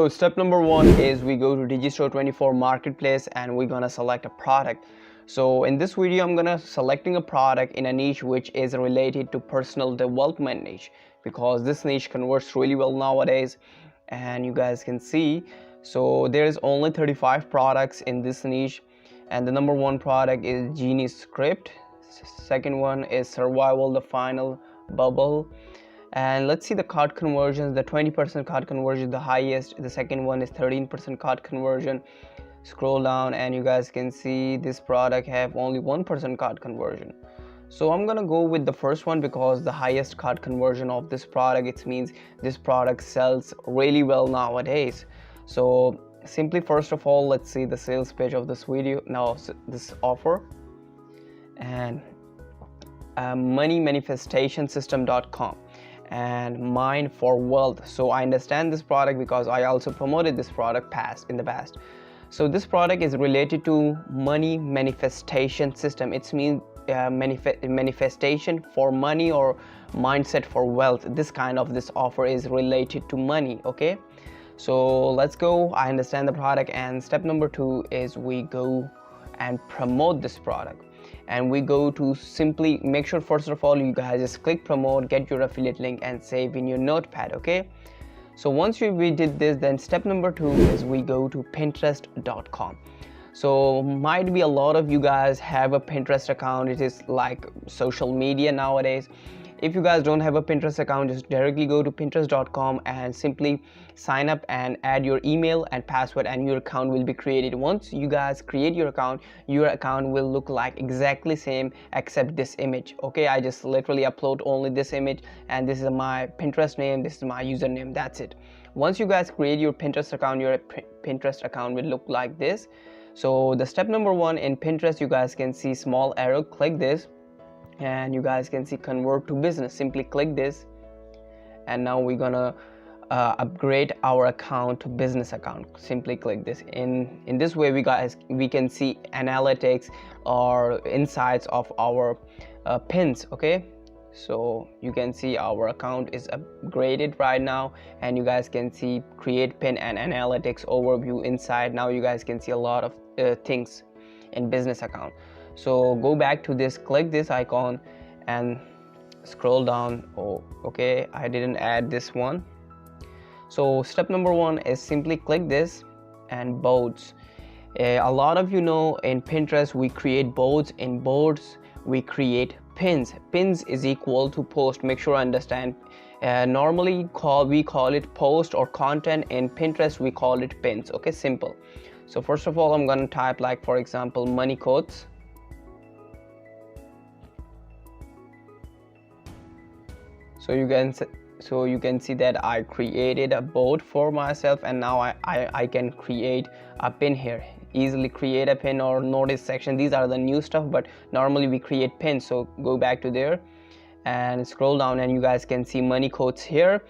So step number one is we go to Digistore24 marketplace and we're gonna select a product. So in this video I'm gonna selecting a product in a niche which is related to personal development niche, because this niche converts really well nowadays, and you guys can see. So there's only 35 products in this niche, and the number one product is Genie Script. Second one is Survival the Final Bubble. And let's see the cart conversions. The 20% cart conversion, the highest. The second one is 13% cart conversion. Scroll down and you guys can see this product have only 1% cart conversion. So I'm gonna go with the first one because the highest cart conversion of this product, it means this product sells really well nowadays. So simply, first of all, let's see the sales page of this video. Now this offer, and moneymanifestationsystem.com and Mine for Wealth. So I understand this product because I also promoted this product in the past. So this product is related to money manifestation system. It means manifestation for money or mindset for wealth. This offer is related to money. Okay, so let's go. I understand the product, and step number two is we go and promote this product. And we go to simply make sure, first of all, you guys just click promote, get your affiliate link and save in your notepad. Okay, so once we did this, then step number two is we go to pinterest.com. so might be a lot of you guys have a Pinterest account. It is like social media nowadays. If you guys don't have a Pinterest account, just directly go to pinterest.com and simply sign up and add your email and password, and your account will be created. Once you guys create your account will look like exactly same except this image. Okay, I just literally upload only this image, and this is my Pinterest name, this is my username, that's it. Once you guys create your Pinterest account, your Pinterest account will look like this. So the step number one in Pinterest, you guys can see small arrow, click this, and you guys can see convert to business. Simply click this, and now we're gonna upgrade our account to business account. Simply click this. In this way, we can see analytics or insights of our pins. Okay, so you can see our account is upgraded right now, and you guys can see create pin and analytics overview inside. Now you guys can see a lot of things in business account. So go back to this, click this icon and scroll down. Oh, okay, I didn't add this one. So step number one is simply click this and boards. A lot of you know in Pinterest we create boards. In boards we create pins. Pins is equal to post. Make sure I understand. Normally we call it post or content. In Pinterest we call it pins. Okay, simple. So first of all, I'm gonna type, like, for example, money quotes. So you can see that I created a board for myself, and now I can create a pin here. Easily create a pin or notice section. These are the new stuff, but normally we create pins. So go back to there and scroll down, and you guys can see money quotes here.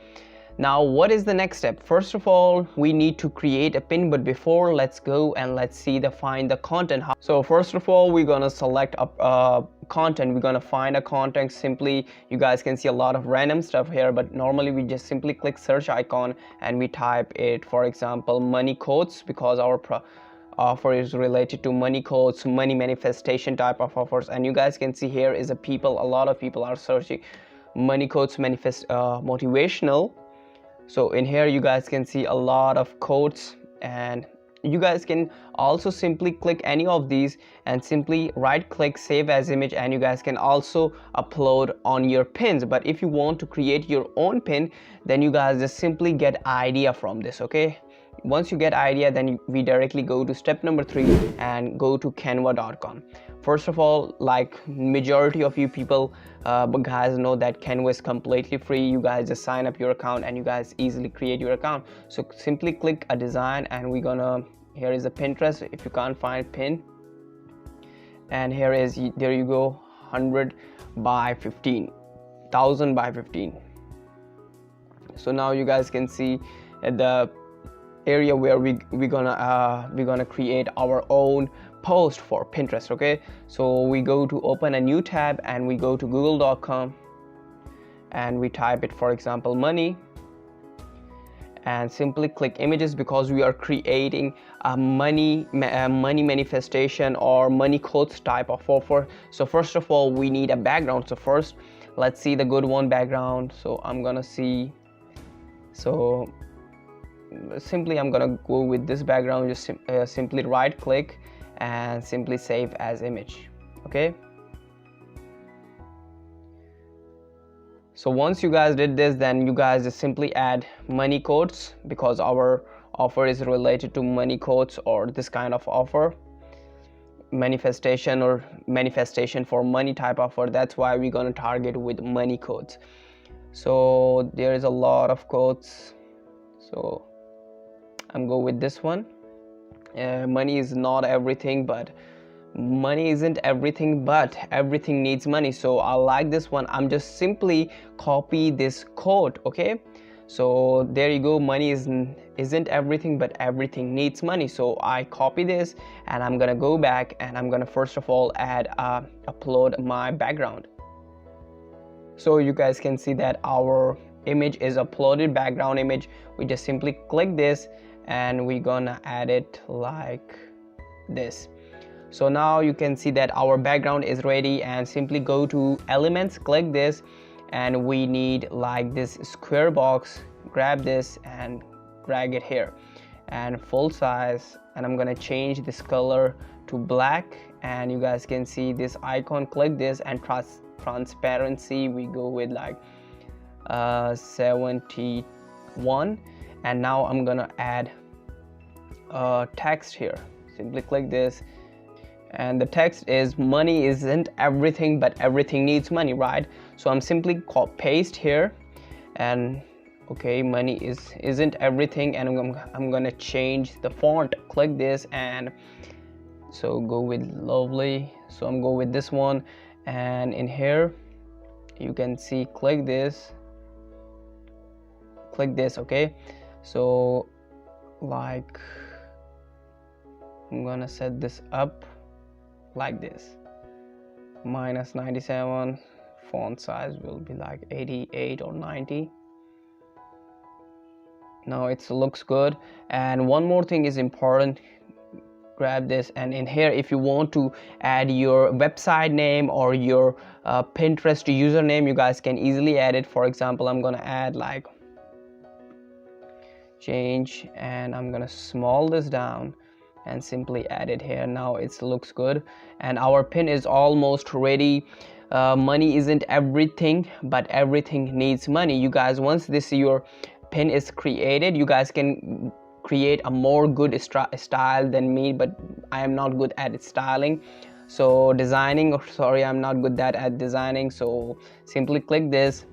Now what is the next step? First of all, we need to create a pin, but before, let's go and let's see find the content. So first of all, we're gonna select a content. We're gonna find a content. Simply, you guys can see a lot of random stuff here, but normally we just simply click search icon and we type it, for example, money quotes, because our offer is related to money quotes, money manifestation type of offers. And you guys can see here is a lot of people are searching money quotes, motivational. So in here you guys can see a lot of quotes, and you guys can also simply click any of these and simply right click save as image, and you guys can also upload on your pins. But if you want to create your own pin, then you guys just simply get idea from this. Okay, once you get idea, then we directly go to step number three and go to canva.com. First of all, like majority of you people guys know that Canva is completely free. You guys just sign up your account and you guys easily create your account. So simply click a design, and here is a Pinterest if you can't find pin, and there you go, 100 by 15, 1000 by 15. So now you guys can see the area where we're gonna create our own post for Pinterest. Okay, so we go to open a new tab and we go to google.com and we type it, for example, money, and simply click images, because we are creating a money manifestation or money quotes type of offer. So first of all, we need a background. So first, let's see the good one background. So I'm gonna see, so simply I'm gonna go with this background. Just simply right click and simply save as image. Okay, so once you guys did this, then you guys just simply add money quotes, because our offer is related to money quotes or this kind of offer, manifestation or manifestation for money type offer. That's why we're going to target with money quotes. So there is a lot of quotes, so I'm go with this one. Money is not everything, but money isn't everything, but everything needs money. So I like this one. I'm just simply copy this quote. Okay, so there you go. Money isn't everything, but everything needs money. So I copy this and I'm gonna go back and I'm gonna first of all upload my background. So you guys can see that our image is uploaded, background image. We just simply click this and we're gonna add it like this. So now you can see that our background is ready, and simply go to elements, click this, and we need like this square box. Grab this and drag it here and full size, and I'm gonna change this color to black, and you guys can see this icon. Click this, and transparency we go with like 71, and now I'm gonna add text here. Simply click this, and the text is money isn't everything, but everything needs money, right? So I'm simply paste here, and okay, money isn't everything, and I'm gonna change the font. Click this, and so go with lovely. So I'm go with this one, and in here you can see click this. Okay, so like I'm gonna set this up like this, -97, font size will be like 88 or 90. Now it looks good. And one more thing is important. Grab this, and in here, if you want to add your website name or your Pinterest username, you guys can easily add it. For example, I'm gonna add like change, and I'm gonna small this down and simply add it here. Now it looks good, and our pin is almost ready. Money isn't everything, but everything needs money. You guys, once your pin is created, you guys can create a more good style than me, but I am not good at styling, so designing, sorry, I'm not good at designing. So simply click this,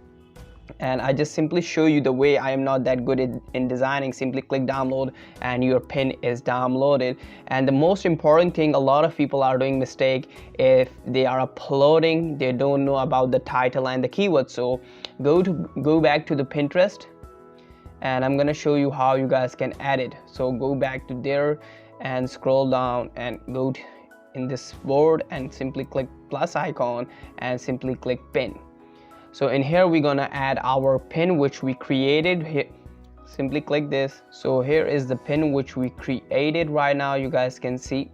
and I just simply show you the way I am not that good in designing. Simply click download, and your pin is downloaded. And the most important thing, a lot of people are doing mistake if they are uploading, they don't know about the title and the keywords. So go back to the Pinterest, and I'm gonna show you how you guys can add it. So go back to there and scroll down and go in this board and simply click plus icon and simply click pin. So in here we're gonna add our pin which we created here. Simply click this. So here is the pin which we created right now, you guys can see.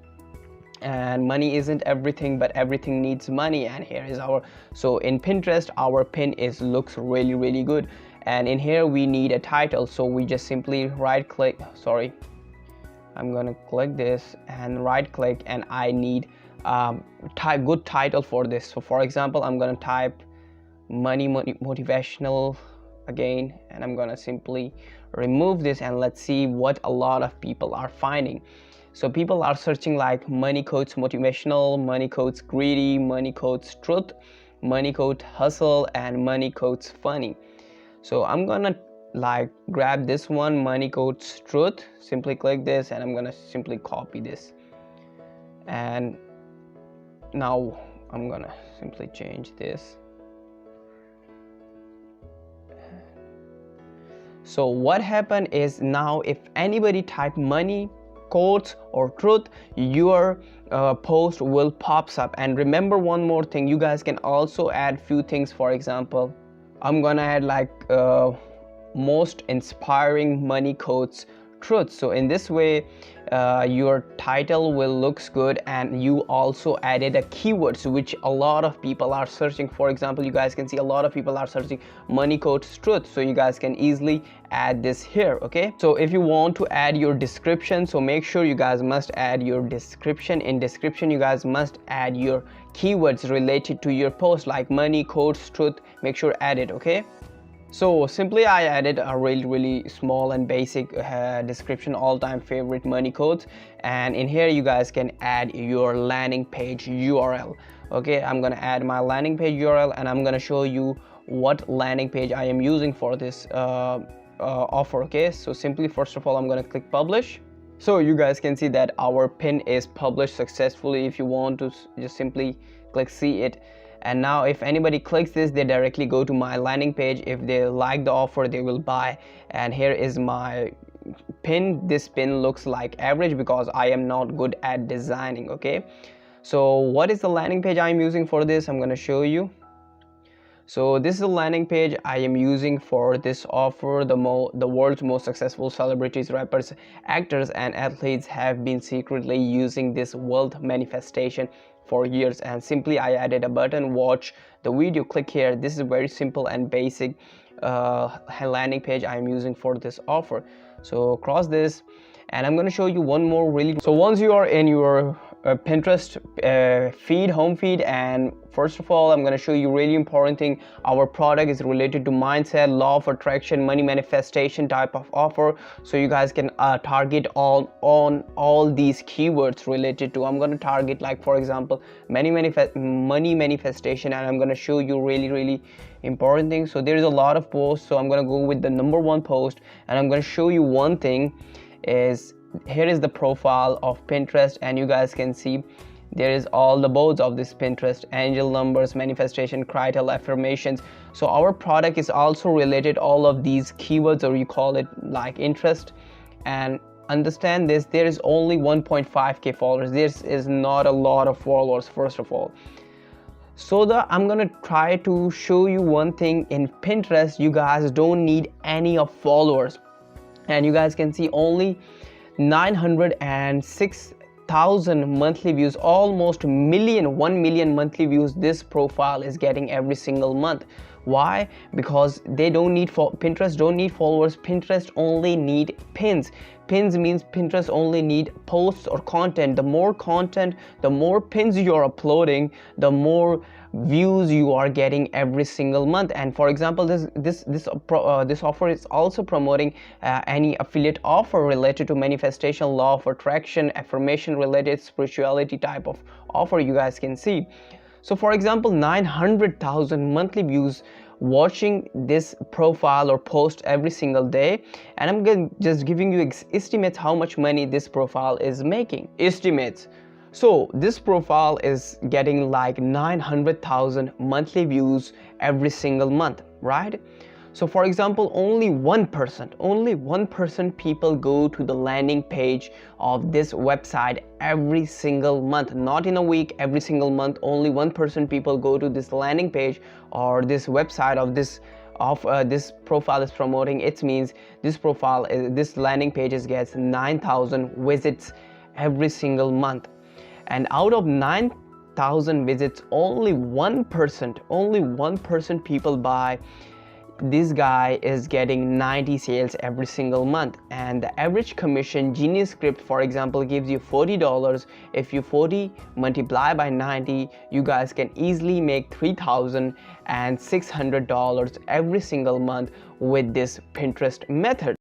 And money isn't everything, but everything needs money. And here is our, so in Pinterest our pin looks really good. And in here we need a title, so we just simply right click, sorry, I'm gonna click this and right click, and I need good title for this. So for example, I'm gonna type money motivational again, and I'm gonna simply remove this, and let's see what a lot of people are finding. So people are searching like money quotes motivational, money quotes greedy, money quotes truth, money quote hustle, and money quotes funny. So I'm gonna like grab this one, money quotes truth. Simply click this, and I'm gonna simply copy this, and now I'm gonna simply change this. So what happened is, now if anybody type money quotes or truth, your post will pops up. And remember one more thing, you guys can also add few things. For example, I'm gonna add like most inspiring money quotes truth. So in this way, your title will looks good, and you also added a keywords which a lot of people are searching. For example, you guys can see a lot of people are searching money quotes truth, so you guys can easily add this here. Okay, so if you want to add your description, so make sure you guys must add your description. In description, you guys must add your keywords related to your post, like money quotes truth. Make sure add it. Okay, so simply I added a really small and basic description, all-time favorite money quotes, and in here you guys can add your landing page URL. Okay, I'm gonna add my landing page URL, and I'm gonna show you what landing page I am using for this offer. Okay, so simply first of all I'm gonna click publish. So you guys can see that our pin is published successfully. If you want to just simply click see it, and now if anybody clicks this, they directly go to my landing page. If they like the offer, they will buy. And here is my pin. This pin looks like average because I am not good at designing. Okay, so what is the landing page I'm using for this? I'm going to show you. So this is a landing page I am using for this offer. The world's most successful celebrities, rappers, actors, and athletes have been secretly using this wealth manifestation for years, and simply I added a button, watch the video, click here. This is very simple and basic landing page I am using for this offer. So cross this, and I'm going to show you one more really. So once you are in your Pinterest feed, home feed, and first of all I'm going to show you really important thing. Our product is related to mindset, law of attraction, money manifestation type of offer, so you guys can target on all these keywords related to. I'm going to target, like for example, money manifestation, and I'm going to show you really important things. So there is a lot of posts, so I'm going to go with the number one post, and I'm going to show you one thing. Is here is the profile of Pinterest, and you guys can see there is all the boards of this Pinterest: angel numbers, manifestation, critical affirmations. So our product is also related all of these keywords, or you call it like interest. And understand this, there is only 1.5k followers. This is not a lot of followers, first of all. So I'm gonna try to show you one thing. In Pinterest, you guys don't need any of followers, and you guys can see only 906,000 monthly views, almost 1 million monthly views this profile is getting every single month. Why? Because they don't need Pinterest don't need followers. Pinterest only need pins. Pins means Pinterest only need posts or content. The more content, the more pins you're uploading, the more views you are getting every single month. And for example, this offer is also promoting any affiliate offer related to manifestation, law of attraction, affirmation related, spirituality type of offer, you guys can see. So for example, 900,000 monthly views watching this profile or post every single day, and I'm just giving you estimates how much money this profile is making. Estimates. So this profile is getting like 900,000 monthly views every single month, right? So for example, only 1% people go to the landing page of this website every single month, not in a week, every single month. Only 1% people go to this landing page or this website of this profile is promoting. It means this landing page gets 9,000 visits every single month. And out of 9,000 visits, only 1% people buy. This guy is getting 90 sales every single month, and the average commission, Genius Script for example, gives you $40. If you 40 multiply by 90, you guys can easily make $3,600 every single month with this Pinterest method.